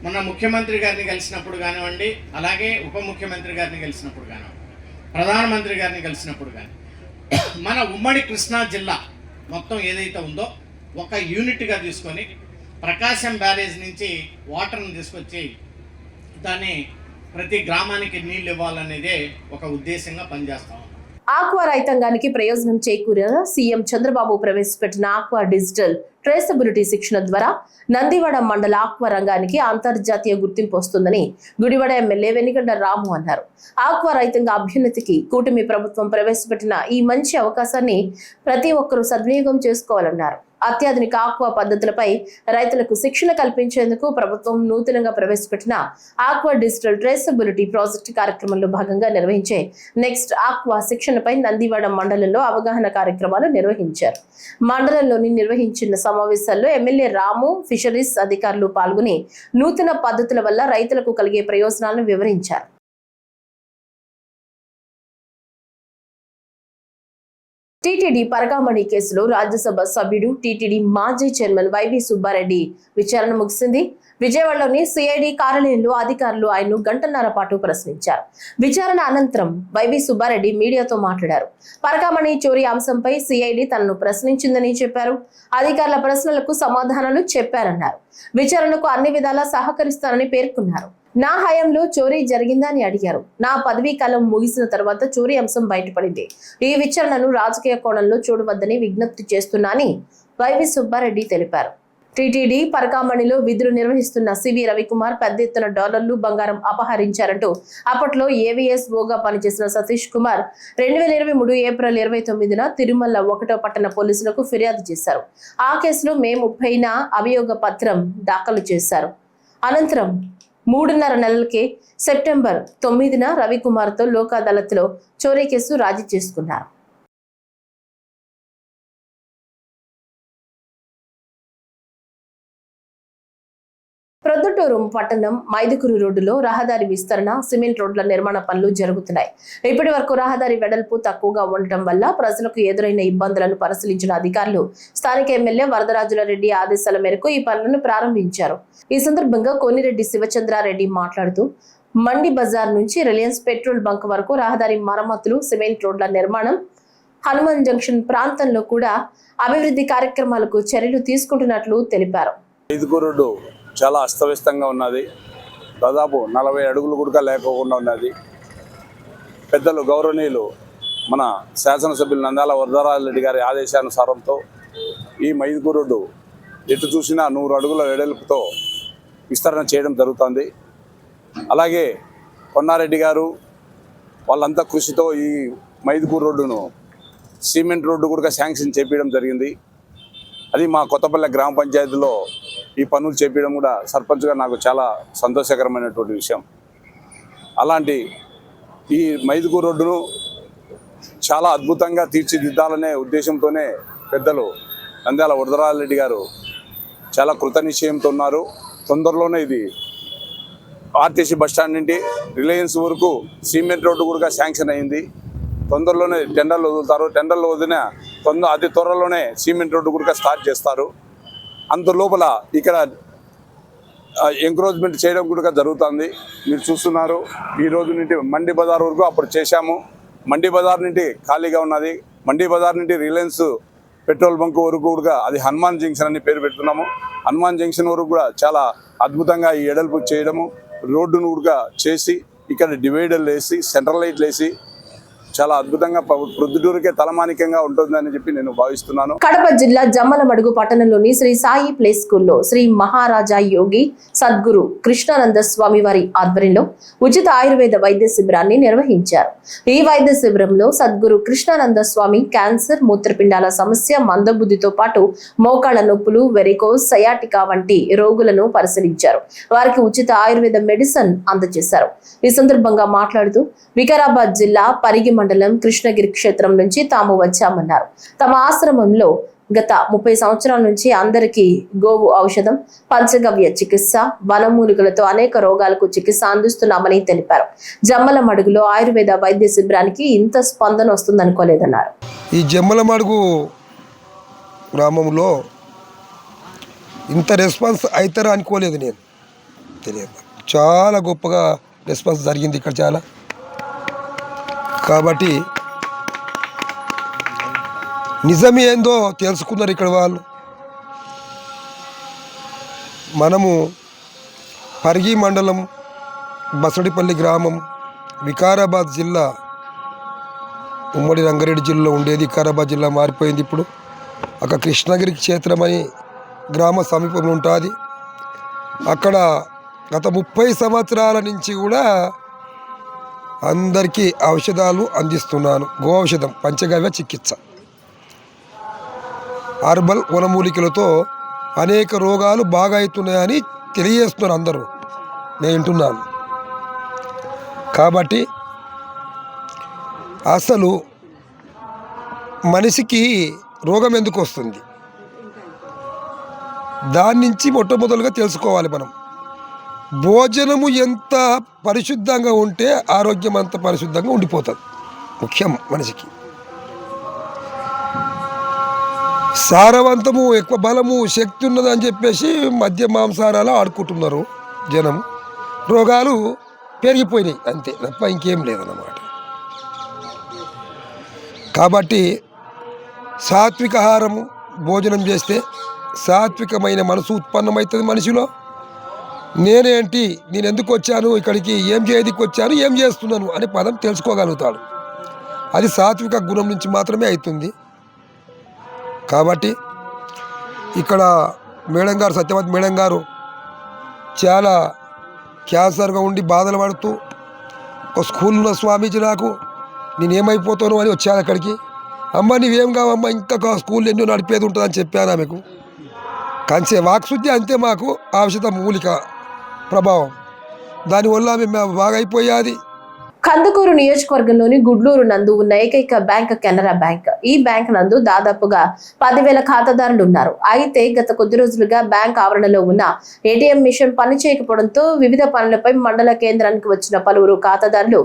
మొన్న ముఖ్యమంత్రి గారిని కలిసినప్పుడు కానివ్వండి, అలాగే ఉప ముఖ్యమంత్రి గారిని కలిసినప్పుడు కానివ్వండి, ప్రధానమంత్రి గారిని కలిసినప్పుడు కానీ మన ఉమ్మడి కృష్ణా జిల్లా మొత్తం ఏదైతే ఉందో ఒక యూనిట్గా తీసుకొని ప్రకాశం బ్యారేజ్ నుంచి వాటర్ని తీసుకొచ్చి దాన్ని ప్రతి గ్రామానికి నీళ్ళు ఇవ్వాలనేదే ఒక ఉద్దేశంగా పనిచేస్తాం. ఆక్వా రైతాంగానికి ప్రయోజనం చేకూరేలా సీఎం చంద్రబాబు ప్రవేశపెట్టిన ఆక్వా డిజిటల్ ట్రేసబిలిటీ శిక్షణ ద్వారా నందివాడ మండల ఆక్వా రంగానికి అంతర్జాతీయ గుర్తింపు వస్తుందని గుడివాడ ఎమ్మెల్యే వెనిగండ్ల రాము అన్నారు. ఆక్వా రైతాంగ అభ్యున్నతికి కూటమి ప్రభుత్వం ప్రవేశపెట్టిన ఈ మంచి అవకాశాన్ని ప్రతి ఒక్కరూ సద్వినియోగం చేసుకోవాలన్నారు. అత్యాధునిక ఆక్వా పద్ధతులపై రైతులకు శిక్షణ కల్పించేందుకు ప్రభుత్వం నూతనంగా ప్రవేశపెట్టిన ఆక్వా డిజిటల్ ట్రేసబిలిటీ ప్రాజెక్టు కార్యక్రమంలో భాగంగా నిర్వహించే నెక్స్ట్ ఆక్వా శిక్షణపై నందివాడ మండలంలో అవగాహన కార్యక్రమాలు నిర్వహించారు. మండలంలోని నిర్వహించిన సమావేశాల్లో ఎమ్మెల్యే రాము, ఫిషరీస్ అధికారులు పాల్గొని నూతన పద్ధతుల వల్ల రైతులకు కలిగే ప్రయోజనాలను వివరించారు. టీటీడీ పరకామణి కేసులో రాజ్యసభ సభ్యుడు టీటీడీ మాజీ చైర్మన్ వైవి సుబ్బారెడ్డి విచారణ ముగిసింది. విజయవాడలోని సిఐడి కార్యాలయంలో అధికారులు ఆయన్ను గంటన్నర పాటు ప్రశ్నించారు. విచారణ అనంతరం వైవి సుబ్బారెడ్డి మీడియాతో మాట్లాడారు. పరకామణి చోరీ అంశంపై సిఐడి తనను ప్రశ్నించిందని చెప్పారు. అధికారుల ప్రశ్నలకు సమాధానాలు చెప్పారన్నారు. విచారణకు అన్ని విధాలా సహకరిస్తానని పేర్కొన్నారు. నా హయాంలో చోరీ జరిగిందని అడిగారు. నా పదవీ కాలం ముగిసిన తర్వాత చోరీ అంశం బయటపడింది. ఈ విచారణను రాజకీయ కోణంలో చూడవద్దని విజ్ఞప్తి చేస్తున్నానని వైవి సుబ్బారెడ్డి తెలిపారు. టీటీడీ పరకామణిలో విధులు నిర్వహిస్తున్న సివి రవికుమార్ పెద్ద ఎత్తున డాలర్లు, బంగారం అపహరించారంటూ అప్పట్లో ఏవీఎస్ఓగా పనిచేసిన సతీష్ కుమార్ 2023 ఏప్రిల్ 29న తిరుమల 1వ పట్టణ పోలీసులకు ఫిర్యాదు చేశారు. ఆ కేసులో మే 30న అభియోగ పత్రం దాఖలు చేశారు. అనంతరం 3.5 నెలలకే సెప్టెంబర్ 9న రవికుమార్తో లోక్ అదాలత్లో చోరీ కేసు రాజీ చేసుకున్నారు. ప్రొద్దుటూరు పట్టణం మైదుకూరు రోడ్డులో రహదారి విస్తరణ, సిమెంట్ రోడ్ల నిర్మాణ పనులు జరుగుతున్నాయి. ఇప్పటి వరకు రహదారి వెడల్పు తక్కువగా ఉండటం వల్ల ప్రజలకు ఎదురైన ఇబ్బందులను పరిశీలించిన అధికారులు స్థానిక ఎమ్మెల్యే వరదరాజులరెడ్డి ఆదేశాల మేరకు ఈ పనులను ప్రారంభించారు. ఈ సందర్భంగా కోనిరెడ్డి శివచంద్రారెడ్డి మాట్లాడుతూ మండి బజార్ నుంచి రిలయన్స్ పెట్రోల్ బంక్ వరకు రహదారి మరమ్మతులు, సిమెంట్ రోడ్ల నిర్మాణం, హనుమాన్ జంక్షన్ ప్రాంతంలో కూడా అభివృద్ధి కార్యక్రమాలకు చర్యలు తీసుకుంటున్నట్లు తెలిపారు. చాలా అస్తవ్యస్తంగా ఉన్నది. దాదాపు 40 అడుగులు కూడా లేకోకుండా ఉన్నది. పెద్దలు గౌరవనీయులు మన శాసనసభ్యులు నంద్యాల వరదరాజరెడ్డి గారి ఆదేశానుసారంతో ఈ మైదుకూరు రోడ్డు ఎటు చూసినా 100 అడుగుల వెడల్పుతో విస్తరణ చేయడం జరుగుతుంది. అలాగే కొన్నారెడ్డి గారు వాళ్ళంతా కృషితో ఈ మైదుకూరు రోడ్డును సిమెంట్ రోడ్డు కూడా శాంక్షన్ చేపించడం జరిగింది. అది మా కొత్తపల్లె గ్రామ పంచాయతీలో ఈ పనులు చేపించడం కూడా సర్పంచ్గా నాకు చాలా సంతోషకరమైనటువంటి విషయం. అలాంటి ఈ మైదుకూరు రోడ్డును చాలా అద్భుతంగా తీర్చిదిద్దాలనే ఉద్దేశంతోనే పెద్దలు నంద్యాల వరదరాజరెడ్డి గారు చాలా కృతనిశ్చయంతో ఉన్నారు. తొందరలోనే ఇది ఆర్టీసీ బస్టాండ్ నుండి రిలయన్స్ వరకు సిమెంట్ రోడ్డు కూడా శాంక్షన్ అయింది. తొందరలోనే టెండర్లు వదులుతారు. టెండర్లు వదిలిన అతి త్వరలోనే సిమెంట్ రోడ్డు కూడా స్టార్ట్ చేస్తారు. అంత లోపల ఇక్కడ ఎంకరేజ్మెంట్ చేయడం కూడా జరుగుతుంది. మీరు చూస్తున్నారు. ఈ రోజు నుండి మండి బజార్ వరకు అప్పుడు చేశాము. మండి బజార్ నుండి ఖాళీగా ఉన్నది. మండి బజార్ నుండి రిలయన్స్ పెట్రోల్ బంక్ వరకు కూడా అది హనుమాన్ జంక్షన్ అని పేరు పెడుతున్నాము. హనుమాన్ జంక్షన్ వరకు కూడా చాలా అద్భుతంగా ఈ ఎడల్పు చేయడము, రోడ్డును కూడా చేసి ఇక్కడ డివైడర్లు వేసి సెంట్రల్ లైట్లు వేసి చాలా అద్భుతంగా ప్రొద్దుటూరుకే తలమానికంగా ఉంటుందని చెప్పి నేను భావిస్తున్నాను. కడప జిల్లా జమ్మలమడుగు పట్టణంలోని శ్రీ సాయి ప్లే స్కూల్లో శ్రీ మహారాజా యోగి సద్గురు కృష్ణానంద స్వామి వారి ఆధ్వర్యంలో ఉచిత ఆయుర్వేద వైద్య శిబిరాన్ని నిర్వహించారు. ఈ వైద్య శిబిరంలో సద్గురు కృష్ణానంద స్వామి క్యాన్సర్, మూత్రపిండాల సమస్య, మందబుద్ధితో పాటు మోకాళ్ల నొప్పులు, వెరికోస్, సయాటికా వంటి రోగులను పరిశీలించారు. వారికి ఉచిత ఆయుర్వేద మెడిసిన్ అందజేశారు. ఈ సందర్భంగా మాట్లాడుతూ వికారాబాద్ జిల్లా పరిగి మండలం కృష్ణగిరి క్షేత్రం నుంచి తాము వచ్చామన్నారు. తమ ఆశ్రమంలో గత 30 సంవత్సరాల నుంచి అందరికీ గోవు ఔషధం, పంచగవ్య చికిత్స, వనమూలికలతో అనేక రోగాలకు చికిత్స అందిస్తున్నామని తెలిపారు. జమ్మలమడుగులో ఆయుర్వేద వైద్య శిబిరానికి ఇంత స్పందన వస్తుందనుకోలేదన్నారు. ఈ జమ్మలమడుగు గ్రామంలో ఇంత రెస్పాన్స్ అవుతారా అనుకోలేదు, నేను తెలియదు. చాలా గొప్పగా రెస్పాన్స్ జరిగింది ఇక్కడ చాలా. కాబట్టి నిజం ఏందో తెలుసుకున్నారు ఇక్కడ వాళ్ళు. మనము పరిగి మండలం బసడిపల్లి గ్రామం వికారాబాద్ జిల్లా, ఉమ్మడి రంగారెడ్డి జిల్లాలో ఉండేది. వికారాబాద్ జిల్లా మారిపోయింది ఇప్పుడు. అక్కడ కృష్ణగిరి క్షేత్రం అని గ్రామ సమీపంలో ఉంటుంది. అక్కడ గత 30 సంవత్సరాల నుంచి కూడా అందరికీ ఔషధాలు అందిస్తున్నాను. గో ఔషధం, పంచగవ్య చికిత్స, హర్బల్ వనమూలికలతో అనేక రోగాలు బాగా అవుతున్నాయని తెలియజేస్తున్నారు అందరూ, నేను వింటున్నాను. కాబట్టి అసలు మనిషికి రోగం ఎందుకు వస్తుంది, దాని నుంచి మొట్టమొదలుగా తెలుసుకోవాలి మనం. భోజనము ఎంత పరిశుద్ధంగా ఉంటే ఆరోగ్యం అంత పరిశుద్ధంగా ఉండిపోతుంది. ముఖ్యం మనిషికి సారవంతము, ఎక్కువ బలము, శక్తి ఉన్నదని చెప్పేసి మద్య మాంసారాలు ఆడుకుంటున్నారు జనం. రోగాలు పెరిగిపోయినాయి అంతే తప్ప ఇంకేం లేదన్నమాట. కాబట్టి సాత్విక ఆహారము భోజనం చేస్తే సాత్వికమైన మనసు ఉత్పన్నమవుతుంది మనిషిలో. నేనేంటి, నేను ఎందుకు వచ్చాను ఇక్కడికి, ఏం చేయడానికి వచ్చాను, ఏం చేస్తున్నాను అనే పదం తెలుసుకోగలుగుతాడు. అది సాత్విక గుణం నుంచి మాత్రమే అవుతుంది. కాబట్టి ఇక్కడ మేడం గారు, సత్యవతి మేడం గారు చాలా క్యాన్సర్గా ఉండి బాధలు పడుతూ, ఒక స్కూల్లో స్వామీజీ నాకు నేనేమైపోతాను అని వచ్చాను అక్కడికి. అమ్మ నీవేం కావమ్మా, ఇంకా స్కూల్ ఎన్నో నడిపేది ఉంటుందని చెప్పాను ఆమెకు. కంచే వాక్శుద్ధి అంతే, మాకు ఔషధ మూలిక ప్రభావం, దానివల్ల మేము బాగా అయిపోయాది. కందుకూరు నియోజకవర్గంలోని గుడ్లూరు నందు ఉన్న ఏకైక బ్యాంక్ కెనరా బ్యాంక్. ఈ బ్యాంక్ నందు దాదాపుగా 10,000 ఖాతాదారులు ఉన్నారు. అయితే గత కొద్ది రోజులుగా బ్యాంక్ ఆవరణలో ఉన్న ఏటీఎం మిషన్ పనిచేయకపోవడంతో వివిధ పనులపై మండల కేంద్రానికి వచ్చిన పలువురు ఖాతాదారులు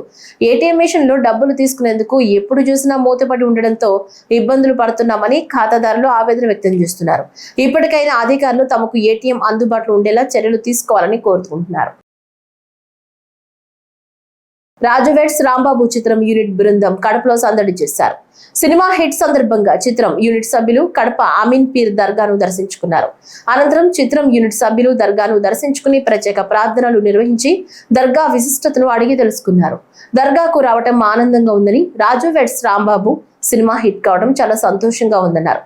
ఏటీఎం మిషన్ లో డబ్బులు తీసుకునేందుకు ఎప్పుడు చూసినా మూతపడి ఉండడంతో ఇబ్బందులు పడుతున్నామని ఖాతాదారులు ఆవేదన వ్యక్తం చేస్తున్నారు. ఇప్పటికైనా అధికారులు తమకు ఏటీఎం అందుబాటులో ఉండేలా చర్యలు తీసుకోవాలని కోరుకుంటున్నారు. రాజు వెడ్స్ రాంబాబు చిత్రం యూనిట్ బృందం కడపలో సందడి చేశారు. సినిమా హిట్ సందర్భంగా చిత్రం యూనిట్ సభ్యులు కడప అమీన్ పీర్ దర్గాను దర్శించుకున్నారు. అనంతరం చిత్రం యూనిట్ సభ్యులు దర్గాను దర్శించుకుని ప్రత్యేక ప్రార్థనలు నిర్వహించి దర్గా విశిష్టతను అడిగి తెలుసుకున్నారు. దర్గాకు రావటం ఆనందంగా ఉందని, రాజు వెడ్స్ రాంబాబు సినిమా హిట్ కావడం చాలా సంతోషంగా ఉందన్నారు.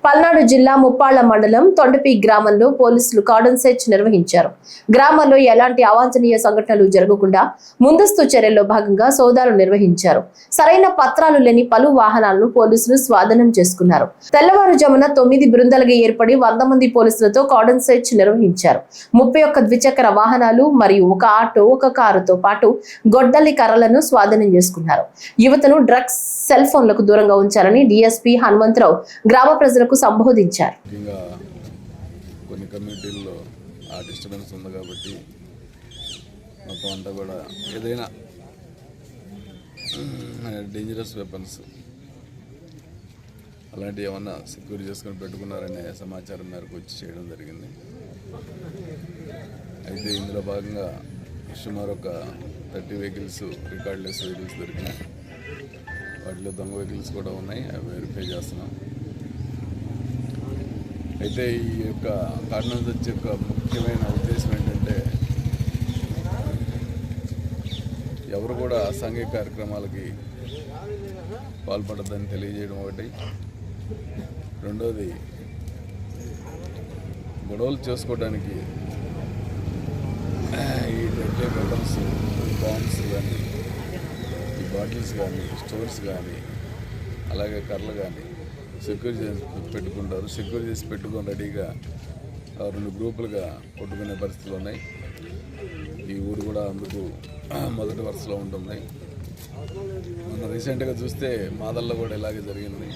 పల్నాడు జిల్లా ముప్పాళ్ల మండలం తొండపి గ్రామంలో పోలీసులు కార్డన్ సెర్చ్ నిర్వహించారు. గ్రామంలో ఎలాంటి అవాంఛనీయ సంఘటనలు జరగకుండా ముందస్తు చర్యల్లో భాగంగా సోదాలు నిర్వహించారు. సరైన పత్రాలు లేని పలు వాహనాలను పోలీసులు స్వాధీనం చేసుకున్నారు. తెల్లవారుజామున 9 బృందాలుగా ఏర్పడి 100 మంది పోలీసులతో కార్డన్ సెర్చ్ నిర్వహించారు. 31 ద్విచక్ర వాహనాలు మరియు ఒక ఆటో, ఒక కారుతో పాటు గొడ్డలి కర్రలను స్వాధీనం చేసుకున్నారు. యువతను డ్రగ్స్, సెల్ ఫోన్లకు దూరంగా ఉంచాలని డీఎస్పీ హనుమంతరావు గ్రామ ప్రజలకు సంబోధించారు. కొన్ని కమ్యూనిటీల్లో ఆ డిస్టర్బెన్స్ ఉంది కాబట్టి మొత్తం అంతా కూడా ఏదైనా డేంజరస్ వెపన్స్ అలాంటివి ఏమన్నా సెక్యూర్ చేసుకొని పెట్టుకున్నారనే సమాచారం మేరకు వచ్చి చేయడం జరిగింది. అయితే ఇందులో భాగంగా సుమారు ఒక 30 వెహికల్స్, రికార్డ్లెస్ వెహికల్స్ దొరికినాయి. వాటిలో దొంగ వెహికల్స్ కూడా ఉన్నాయి, అవి వెరిఫై చేస్తున్నాం. అయితే ఈ యొక్క కార్డన్ సెర్చ్ యొక్క ముఖ్యమైన ఉద్దేశం ఏంటంటే ఎవరు కూడా అసాంఘిక కార్యక్రమాలకి పాల్పడద్దని తెలియజేయడం ఒకటి. రెండోది, గొడవలు చేసుకోవడానికి ఈ డెడ్లీ వెపన్స్, బాంబ్స్ కానీ, ఈ బాటిల్స్ కానీ, స్టోర్స్ కానీ, అలాగే కర్రలు కానీ సెక్యూర్ చేసి పెట్టుకుంటారు. సెక్యూర్ చేసి పెట్టుకొని రెడీగా 2 గ్రూపులుగా కొట్టుకునే పరిస్థితులు ఉన్నాయి. ఈ ఊరు కూడా అందుకు మొదటి వరుసలో ఉంటుంది. మొన్న రీసెంట్గా చూస్తే మాదల్లో కూడా ఇలాగే జరిగింది.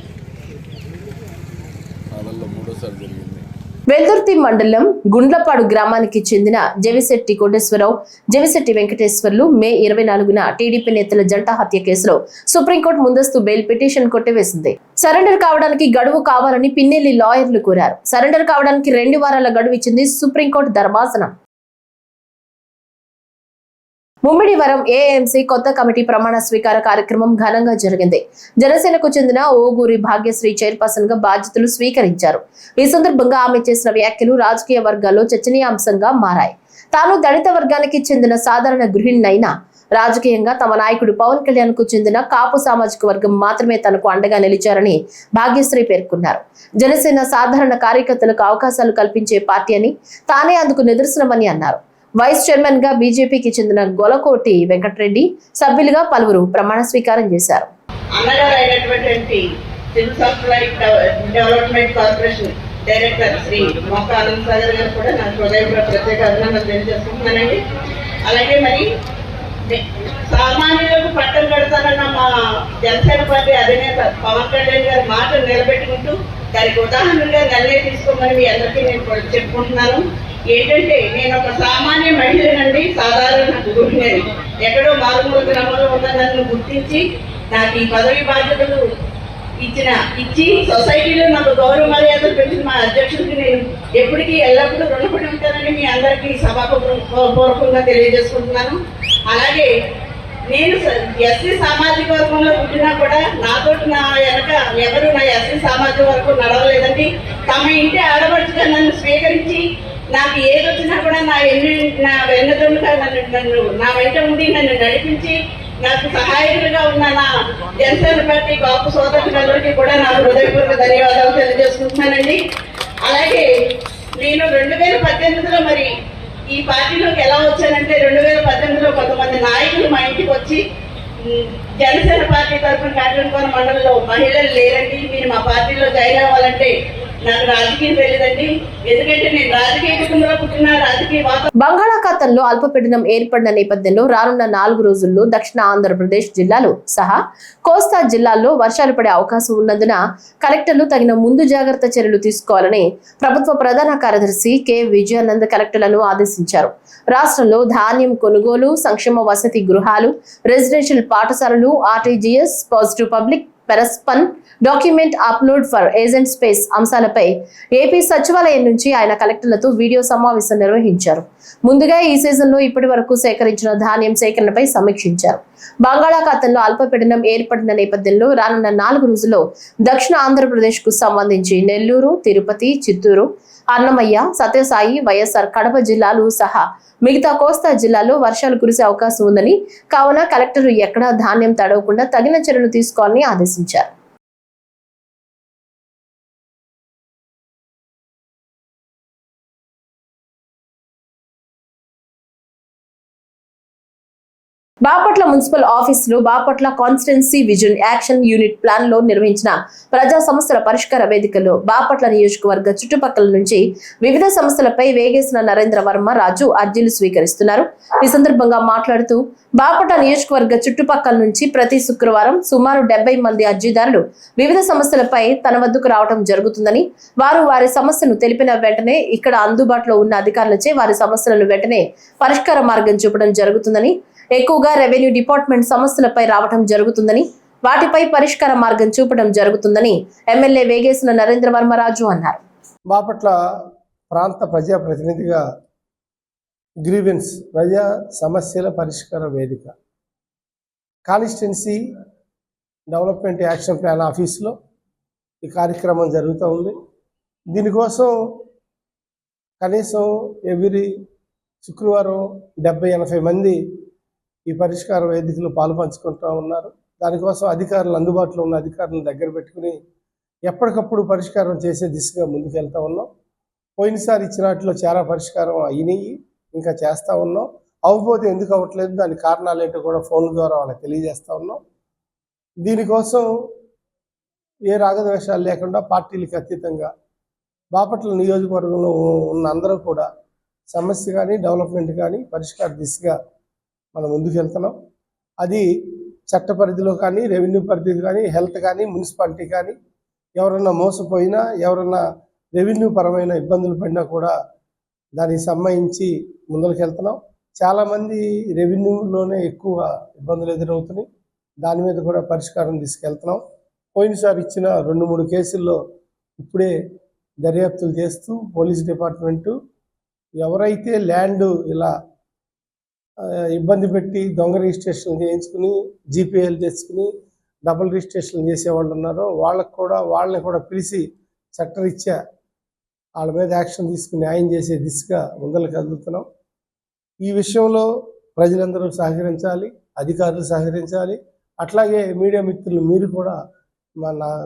మాదల్లో 3వ జరిగింది. వెల్దుర్తి మండలం గుండ్లపాడు గ్రామానికి చెందిన జవిశెట్టి కోటేశ్వరరావు, జవిశెట్టి వెంకటేశ్వర్లు మే 24న టీడీపీ నేతల జంట హత్య కేసులో సుప్రీంకోర్టు ముందస్తు బెయిల్ పిటిషన్ కొట్టివేసింది. సరెండర్ కావడానికి గడువు కావాలని పిన్నెల్లి లాయర్లు కోరారు. సరెండర్ కావడానికి 2 వారాల గడువు ఇచ్చింది సుప్రీంకోర్టు ధర్మాసనం. ముమ్మిడివరం ఏఎంసీ కొత్త కమిటీ ప్రమాణ స్వీకార కార్యక్రమం ఘనంగా జరిగింది. జనసేనకు చెందిన ఓగూరి భాగ్యశ్రీ చైర్పర్సన్ గా బాధ్యతలు స్వీకరించారు. ఈ సందర్భంగా ఆమె చేసిన వ్యాఖ్యలు రాజకీయ వర్గాల్లో చర్చనీయాంశంగా మారాయి. తాను దళిత వర్గానికి చెందిన సాధారణ గృహిణినైనా రాజకీయంగా తమ నాయకుడు పవన్ కళ్యాణ్ కు చెందిన కాపు సామాజిక వర్గం మాత్రమే తనకు అండగా నిలిచారని భాగ్యశ్రీ పేర్కొన్నారు. జనసేన సాధారణ కార్యకర్తలకు అవకాశాలు కల్పించే పార్టీ అని, తానే అందుకు నిదర్శనమని అన్నారు. వైస్ చైర్మన్ గా బీజేపీకి చెందిన గొలకోటి వెంకటరెడ్డి, సభ్యులుగా పలువురు ప్రమాణ స్వీకారం చేశారు. డెవలప్మెంట్ కార్పొరేషన్ డైరెక్టర్ శ్రీ మొక్క ఆనంద్ సాగర్ గారు కూడా నాకు హృదయపూర్వక ప్రత్యేక అభినందనలు తెలియజేసుకుంటున్నానండి. అలాగే మరి సామాన్యులకు పట్టం కడతానన్న మా జనసేన పార్టీ అధినేత పవన్ కళ్యాణ్ గారి మాట నిలబెట్టుకుంటూ దానికి ఉదాహరణగా నన్నే తీసుకోమని మీ అందరికీ నేను చెప్పుకుంటున్నాను. ఏంటంటే నేను ఒక సామాన్య మహిళనండి, సాధారణ గృహిణిని. ఎక్కడో మారుమూల గ్రామంలో ఉన్న నన్ను గుర్తించి నాకు ఈ పదవి బాధ్యతలు ఇచ్చి సొసైటీలో నాకు గౌరవ మర్యాదలు పెంచిన మా అధ్యక్షుడికి నేను ఎప్పటికీ ఎల్లప్పుడూ రుణపడి ఉంటానని మీ అందరికీ సభాపూర్వకంగా తెలియజేసుకుంటున్నాను. అలాగే నేను ఎస్సీ సామాజిక వర్గంలో పుట్టినా కూడా నాతో నా వెనక ఎవరు నా ఎస్సీ సామాజిక వర్గం నడవలేదండి. తమ ఇంటి ఆడపడుచుగా నన్ను స్వీకరించి నాకు ఏది వచ్చినా కూడా నా వెన్నదొండగా నన్ను నా వెంట ఉండి నన్ను నడిపించి నాకు సహాయకులుగా ఉన్న నా జనసేన పార్టీ కాపు సోదరులందరికీ కూడా నాకు హృదయపూర్వక ధన్యవాదాలు తెలియజేసుకుంటున్నానండి. అలాగే నేను 2018లో మరి ఈ పార్టీలోకి ఎలా వచ్చానంటే 2018లో కొంతమంది నాయకులు మా ఇంటికి వచ్చి జనసేన పార్టీ తరఫున కాకినాడ మండలంలో మహిళలు లేరండి, మీరు మా పార్టీలో జాయిన్ అవ్వాలంటే నాకు రాజకీయం తెలియదండి. ఎందుకంటే నేను రాజకీయ కుటుంబంలో పుట్టిన రాజకీయ బంగాళాఖాతంలో అల్పపీడనం ఏర్పడిన నేపథ్యంలో రానున్న 4 రోజుల్లో దక్షిణ ఆంధ్రప్రదేశ్ జిల్లాలు సహా కోస్తా జిల్లాల్లో వర్షాలు పడే అవకాశం ఉన్నందున కలెక్టర్లు తగిన ముందు జాగ్రత్త చర్యలు తీసుకోవాలని ప్రభుత్వ ప్రధాన కార్యదర్శి కె విజయానంద్ కలెక్టర్లను ఆదేశించారు. రాష్ట్రంలో ధాన్యం కొనుగోలు, సంక్షేమ వసతి గృహాలు, రెసిడెన్షియల్ పాఠశాలలు, RTGS, positive public perception, document upload for agent space అంశాలపై ఏపీ సచివాలయం నుంచి ఆయన కలెక్టర్లతో వీడియో సమావేశం నిర్వహించారు. ముందుగా ఈ సీజన్లో ఇప్పటి వరకు సేకరించిన ధాన్యం సేకరణపై సమీక్షించారు. బంగాళాఖాతంలో అల్పపీడనం ఏర్పడిన నేపథ్యంలో రానున్న 4 రోజుల్లో దక్షిణ ఆంధ్రప్రదేశ్ కు సంబంధించి నెల్లూరు, తిరుపతి, చిత్తూరు, అన్నమయ్య, సత్యసాయి, వైఎస్ఆర్ కడప జిల్లాలు సహా మిగతా కోస్తా జిల్లాల్లో వర్షాలు కురిసే అవకాశం ఉందని, కావున కలెక్టర్లు ఎక్కడా ధాన్యం తడవకుండా తగిన చర్యలు తీసుకోవాలని ఆదేశించారు. బాపట్ల మున్సిపల్ ఆఫీసులో Bapatla constituency vision action unit plan లో నిర్వహించిన ప్రజా సమస్యల పరిష్కార వేదికలో బాపట్ల నియోజకవర్గ చుట్టుపక్కల నుంచి వివిధ సమస్యలపై వేగేసిన నరేంద్ర వర్మ రాజు అర్జీలు స్వీకరిస్తున్నారు. ఈ సందర్భంగా మాట్లాడుతూ బాపట్ల నియోజకవర్గ చుట్టుపక్కల నుంచి ప్రతి శుక్రవారం సుమారు 70 మంది అర్జీదారులు వివిధ సమస్యలపై తన వద్దకు రావడం జరుగుతుందని, వారు వారి సమస్యను తెలిపిన వెంటనే ఇక్కడ అందుబాటులో ఉన్న అధికారులచే వారి సమస్యలను వెంటనే పరిష్కార మార్గం చూపడం జరుగుతుందని, ఎక్కువగా రెవెన్యూ డిపార్ట్మెంట్ సమస్యలపై రావడం జరుగుతుందని, వాటిపై పరిష్కార మార్గం చూపడం జరుగుతుందని ఎమ్మెల్యే వేగేసిన నరేంద్ర వర్మరాజు అన్నారు. బాపట్ల ప్రాంత ప్రజాప్రతినిధిగా గ్రీవెన్స్ ప్రజా సమస్యల పరిష్కార వేదిక కాన్స్టిట్యున్సీ డెవలప్మెంట్ యాక్షన్ ప్లాన్ ఆఫీస్లో ఈ కార్యక్రమం జరుగుతూ ఉంది. దీనికోసం కనీసం ఎవ్రీ శుక్రవారం 70-80 మంది ఈ పరిష్కార వేదికలో పాలు పంచుకుంటూ ఉన్నారు. దానికోసం అధికారులు, అందుబాటులో ఉన్న అధికారులను దగ్గర పెట్టుకుని ఎప్పటికప్పుడు పరిష్కారం చేసే దిశగా ముందుకెళ్తూ ఉన్నాం. పోయినసారి ఇచ్చిన వాటిలో చాలా పరిష్కారం అయినాయి, ఇంకా చేస్తూ ఉన్నాం. అవ్వకపోతే ఎందుకు అవ్వట్లేదు, దాని కారణాలు ఏంటో కూడా ఫోన్ ద్వారా వాళ్ళకి తెలియజేస్తూ ఉన్నాం. దీనికోసం ఏ రాగద్వేషాలు లేకుండా పార్టీలకు అతీతంగా బాపట్ల నియోజకవర్గంలో ఉన్న అందరూ కూడా సమస్య కానీ డెవలప్మెంట్ కానీ పరిష్కార దిశగా మనం ముందుకు వెళ్తున్నాం. అది చట్ట పరిధిలో కానీ, రెవెన్యూ పరిధి కానీ, హెల్త్ కానీ, మున్సిపాలిటీ కానీ, ఎవరన్నా మోసపోయినా, ఎవరన్నా రెవెన్యూ పరమైన ఇబ్బందులు పడినా కూడా దానికి సంబంధించి ముందుకు వెళ్తున్నాం. చాలామంది రెవెన్యూలోనే ఎక్కువ ఇబ్బందులు ఎదురవుతున్నాయి. దాని మీద కూడా పరిష్కారం తీసుకెళ్తున్నాం. పోయినసారి ఇచ్చిన 2-3 కేసుల్లో ఇప్పుడే దర్యాప్తులు చేస్తూ పోలీస్ డిపార్ట్మెంటు ఎవరైతే ల్యాండ్ ఇలా ఇబ్బంది పెట్టి దొంగ రిజిస్ట్రేషన్ చేయించుకుని జీపీఎల్ తెచ్చుకుని డబుల్ రిజిస్ట్రేషన్ చేసేవాళ్ళు ఉన్నారో వాళ్ళని కూడా పిలిచి చట్టరీత్యా వాళ్ళ మీద యాక్షన్ తీసుకుని న్యాయం చేసే దిశగా ముందరకు కదులుతున్నాం. ఈ విషయంలో ప్రజలందరూ సహకరించాలి, అధికారులు సహకరించాలి. అట్లాగే మీడియా మిత్రులు మీరు కూడా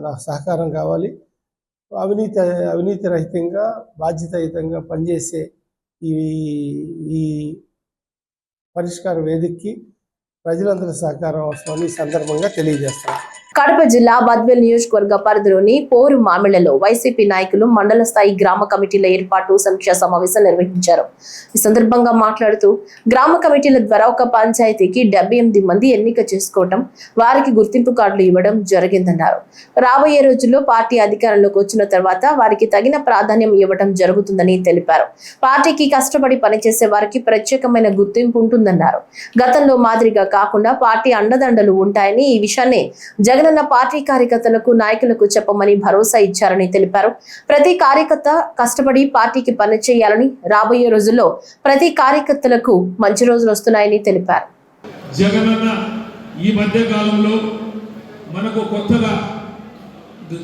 నా సహకారం కావాలి. అవినీతి రహితంగా బాధ్యతాయుతంగా పనిచేసే ఈ పరిష్కార వేదికకి ప్రజలందరి సహకారం అవసరమని ఈ సందర్భంగా తెలియజేస్తారు. కడప జిల్లా బద్వేల్ నియోజకవర్గ పరిధిలోని పోరు మామిళ్లలో వైసీపీ నాయకులు మండల స్థాయి గ్రామ కమిటీల ఏర్పాటు సమీక్షా సమావేశం నిర్వహించారు. ఈ సందర్భంగా మాట్లాడుతూ గ్రామ కమిటీల ద్వారా ఒక పంచాయతీకి 78 మంది ఎన్నిక చేసుకోవడం, వారికి గుర్తింపు కార్డులు ఇవ్వడం జరిగిందన్నారు. రాబోయే రోజుల్లో పార్టీ అధికారంలోకి వచ్చిన తర్వాత వారికి తగిన ప్రాధాన్యం ఇవ్వడం జరుగుతుందని తెలిపారు. పార్టీకి కష్టపడి పనిచేసే వారికి ప్రత్యేకమైన గుర్తింపు ఉంటుందన్నారు. గతంలో మాదిరిగా కాకుండా పార్టీ అండదండలు ఉంటాయని, ఈ విషయాన్ని జగనన్న పార్టీ కార్యకర్తలకు, నాయకులకు చెప్పమని భరోసా ఇచ్చారని తెలిపారు. ప్రతి కార్యకర్త కష్టపడి పార్టీకి పనిచేయాలని, రాబోయే రోజుల్లో ప్రతి కార్యకర్తలకు మంచి రోజులు వస్తున్నాయని తెలిపారు. జగనన్న ఈ మధ్య కాలంలో మనకు కొత్తగా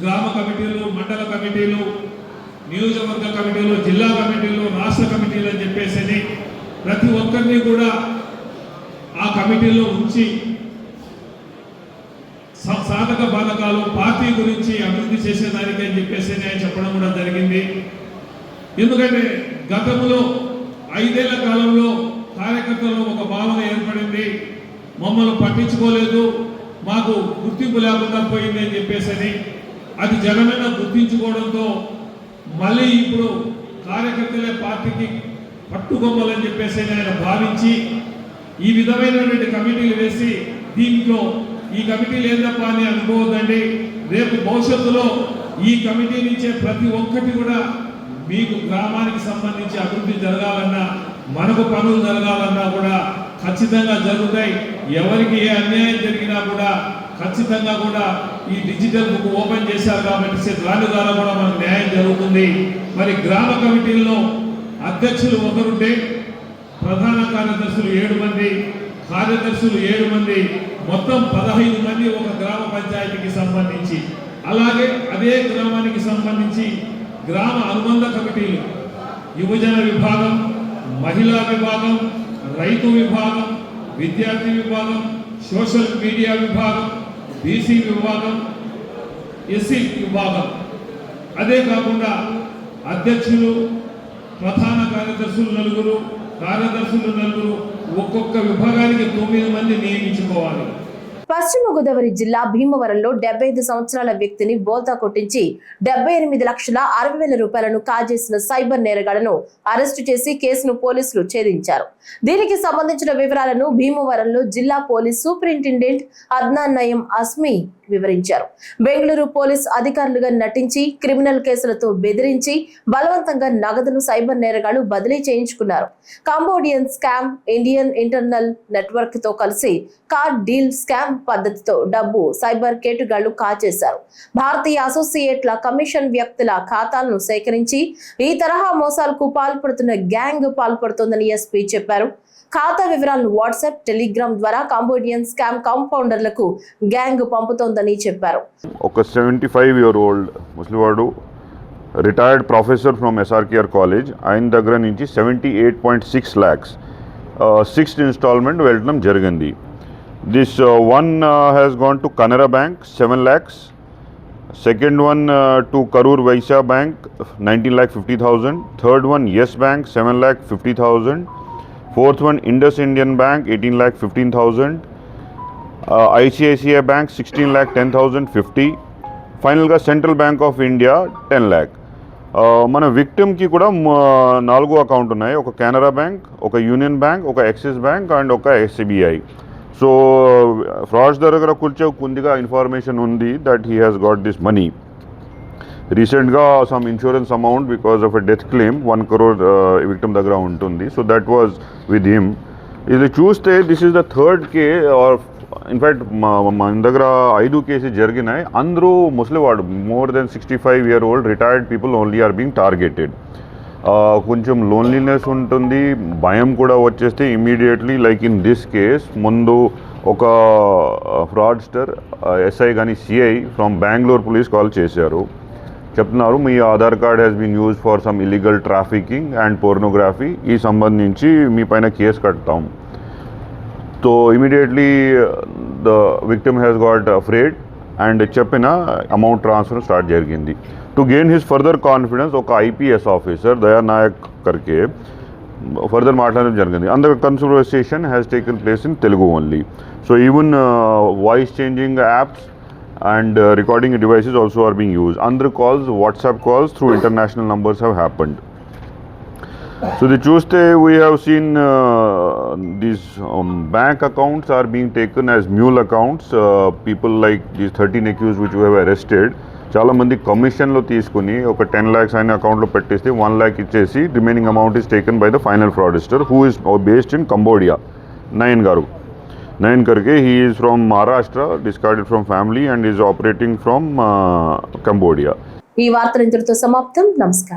గ్రామ కమిటీలు, మండల కమిటీలు, నియోజకవర్గ కమిటీలు, జిల్లా కమిటీలు, రాష్ట్ర కమిటీలు అని చెప్పేసి ప్రతి ఒక్కరిని కూడా ఆ కమిటీలో ఉంచి సాధక బాధకాలు పార్టీ గురించి అభివృద్ధి చేసేదానికి అని చెప్పేసి నేను చెప్పడం కూడా జరిగింది. ఎందుకంటే గతంలో 5 ఏళ్ల కాలంలో కార్యకర్తల్లో ఒక భావన ఏర్పడింది, మమ్మల్ని పట్టించుకోలేదు, మాకు గుర్తింపు లేకుండా పోయింది అని చెప్పేసి అది జగనన్న గుర్తించుకోవడంతో మళ్ళీ ఇప్పుడు కార్యకర్తలే పార్టీకి పట్టుకొమ్మాలని చెప్పేసి ఆయన భావించి ఈ విధమైనటువంటి కమిటీలు వేసి, దీంట్లో ఈ కమిటీలు ఏందప్ప అని అనుకోవద్దండి, రేపు భవిష్యత్తులో ఈ కమిటీ నుంచే ప్రతి ఒక్కటి కూడా మీకు గ్రామానికి సంబంధించి అభివృద్ధి జరగాలన్నా, మనకు పనులు జరగాలన్నా కూడా ఖచ్చితంగా జరుగుతాయి. ఎవరికి ఏ అన్యాయం జరిగినా కూడా ఖచ్చితంగా కూడా ఈ డిజిటల్ బుక్ ఓపెన్ చేశారు కాబట్టి దాని ద్వారా కూడా మనకు న్యాయం జరుగుతుంది. మరి గ్రామ కమిటీల్లో అధ్యక్షులు ఒకరుంటే, ప్రధాన కార్యదర్శులు 7 మంది, కార్యదర్శులు 7 మంది, మొత్తం 15 మంది ఒక గ్రామ పంచాయతీకి సంబంధించి. అలాగే అదే గ్రామానికి సంబంధించి గ్రామ అనుబంధ కమిటీలు, యువజన విభాగం, మహిళా విభాగం, రైతు విభాగం, విద్యార్థి విభాగం, సోషల్ మీడియా విభాగం, బీసీ విభాగం, ఎస్సీ విభాగం. అదే కాకుండా అధ్యక్షులు, ప్రధాన కార్యదర్శులు 4, కార్యదర్శులు 4, ఒక్కొక్క విభాగానికి 9 మంది నియమించుకోవాలి. పశ్చిమ గోదావరి జిల్లా భీమవరంలో 75 సంవత్సరాల వ్యక్తిని బోల్తా కొట్టించి 78,60,000 రూపాయలను కాజేసిన సైబర్ నేరగాళ్లను అరెస్టు చేసి కేసును పోలీసులు ఛేదించారు. దీనికి సంబంధించిన వివరాలను భీమవరంలో జిల్లా పోలీస్ సూపరింటెండెంట్ అద్నాన్ నయం అస్మి వివరించారు. బెంగళూరు పోలీస్ అధికారులుగా నటించి క్రిమినల్ కేసులతో బెదిరించి బలవంతంగా నగదును సైబర్ నేరగాళ్లు బదిలీ చేయించుకున్నారు. Cambodian scam, Indian internal network తో కలిసి కార్డ్ డీల్ స్కామ్ పద్ధతితో డబ్బు సైబర్ కేటుగాళ్లు కాచేశారు. భారతీయ అసోసియేట్ల కమిషన్ వ్యక్తుల ఖాతాలను సేకరించి ఈ తరహా మోసాలకు పాల్పడుతున్న గ్యాంగ్ పాల్పడుతోందని ఎస్పీ చెప్పారు. ఖాతా వివరాలను వాట్సాప్, టెలిగ్రామ్ ద్వారా కంబోడియన్ స్కామ్ కాంపౌండర్లకు గ్యాంగ్ పంపుతోందని చెప్పారు. ఒక 75-year-old ముసలివాడు retired professor from SRKR college, ఆయన దగ్గర నుంచి 78.6 lakhs 6th installment వెళ్ళడం జరిగింది. This one has gone to Canara Bank 7 lakhs, second one to Karur Vaisya Bank 19,50,000, third one Yes Bank 7,50,000, fourth one Indus Indian Bank 18,15,000, ICICI Bank 16,10,050, ఫైనల్గా central bank of India 10 lakh. మన విక్టిమ్కి కూడా 4 account ఉన్నాయి. ఒక Canara bank, ఒక union bank, ఒక axis bank and ఒక SBI. So frauds దగ్గర కొంచెం కొద్దిగా ఇన్ఫర్మేషన్ ఉంది that he has got this money. రీసెంట్గా some insurance amount because of a death claim 1 crore విక్టిమ్ దగ్గర ఉంటుంది. So that was with him. ఇది చూస్తే this is the third case or in fact మన దగ్గర 5 కేసెస్ జరిగినాయి. అందరూ ముసలివాడు, more than 65-year-old retired people only are being targeted. కొంచెం లోన్లీనెస్ ఉంటుంది, భయం కూడా వచ్చేస్తే immediately like in this case ముందు ఒక ఫ్రాడ్స్టర్ SI కానీ CI from Bengaluru police call చేశారు. చెప్తున్నారు మీ Aadhaar card has been use for some illegal trafficking and pornography, ఈ సంబంధించి మీ పైన కేసు కడతాం. So immediately the victim has got afraid and చెప్పిన అమౌంట్ ట్రాన్స్ఫర్ స్టార్ట్ జరిగింది. To gain his further confidence ఒక IPS ఆఫీసర్ దయా నాయక్ కర్కే ఫర్దర్ మాట్లాడడం జరిగింది. అందర్ conversation has taken place in Telugu only. So even voice changing apps and recording devices also are being used. Other calls, WhatsApp calls through international numbers have happened. So the Tuesday we have seen these bank accounts are being taken as mule accounts. People like these 13 accused which we have arrested, చాలా మంది కమిషన్లో తీసుకుని ఒక 10 lakhs ఆయన అకౌంట్లో పెట్టేస్తే 1 lakh ఇచ్చేసి remaining amount is taken by the final ఫ్రాడిస్టర్ who is based in Cambodia. Nayan karke, he is from Maharashtra, discarded from family and is operating from Cambodia. ఈ వార్తలు ఇంతటితో సమాప్తం. నమస్కారం.